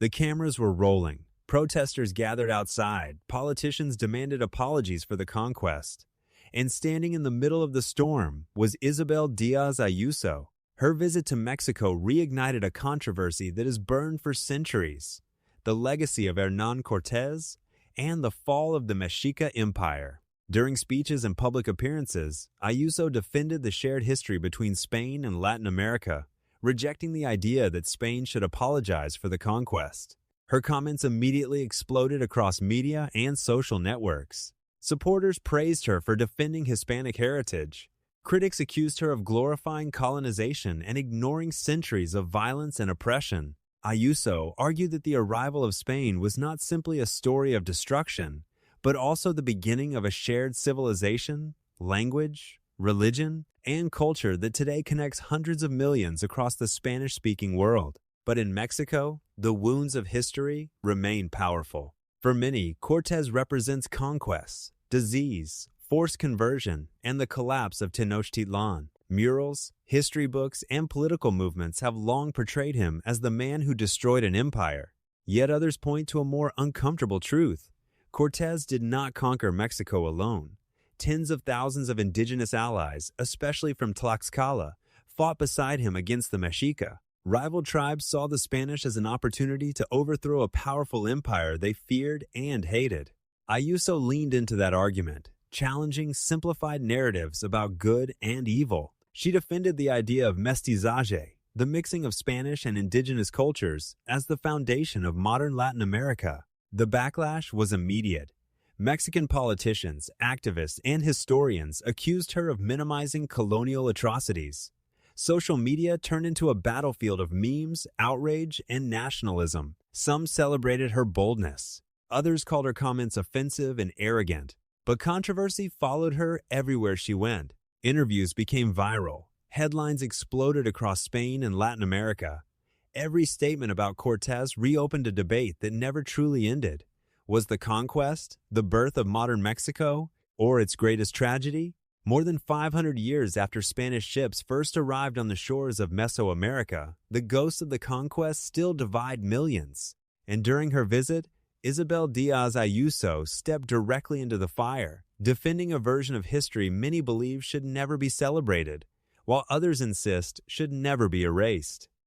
The cameras were rolling. Protesters gathered outside. Politicians demanded apologies for the conquest. And standing in the middle of the storm was Isabel Diaz Ayuso. Her visit to Mexico reignited a controversy that has burned for centuries: the legacy of Hernan Cortés and the fall of the Mexica Empire. During speeches and public appearances, Ayuso defended the shared history between Spain and Latin America, rejecting the idea that Spain should apologize for the conquest. Her comments immediately exploded across media and social networks. Supporters praised her for defending Hispanic heritage. Critics accused her of glorifying colonization and ignoring centuries of violence and oppression. Ayuso argued that the arrival of Spain was not simply a story of destruction, but also the beginning of a shared civilization, language, religion, and culture that today connects hundreds of millions across the Spanish-speaking world. But in Mexico, the wounds of history remain powerful. For many, Cortés represents conquest, disease, forced conversion, and the collapse of Tenochtitlan. Murals, history books, and political movements have long portrayed him as the man who destroyed an empire. Yet others point to a more uncomfortable truth. Cortés did not conquer Mexico alone. Tens of thousands of indigenous allies, especially from Tlaxcala, fought beside him against the Mexica. Rival tribes saw the Spanish as an opportunity to overthrow a powerful empire they feared and hated. Ayuso leaned into that argument, challenging simplified narratives about good and evil. She defended the idea of mestizaje, the mixing of Spanish and indigenous cultures, as the foundation of modern Latin America. The backlash was immediate. Mexican politicians, activists, and historians accused her of minimizing colonial atrocities. Social media turned into a battlefield of memes, outrage, and nationalism. Some celebrated her boldness. Others called her comments offensive and arrogant. But controversy followed her everywhere she went. Interviews became viral. Headlines exploded across Spain and Latin America. Every statement about Cortés reopened a debate that never truly ended. Was the conquest the birth of modern Mexico, or its greatest tragedy? More than 500 years after Spanish ships first arrived on the shores of Mesoamerica, the ghosts of the conquest still divide millions. And during her visit, Isabel Diaz Ayuso stepped directly into the fire, defending a version of history many believe should never be celebrated, while others insist should never be erased.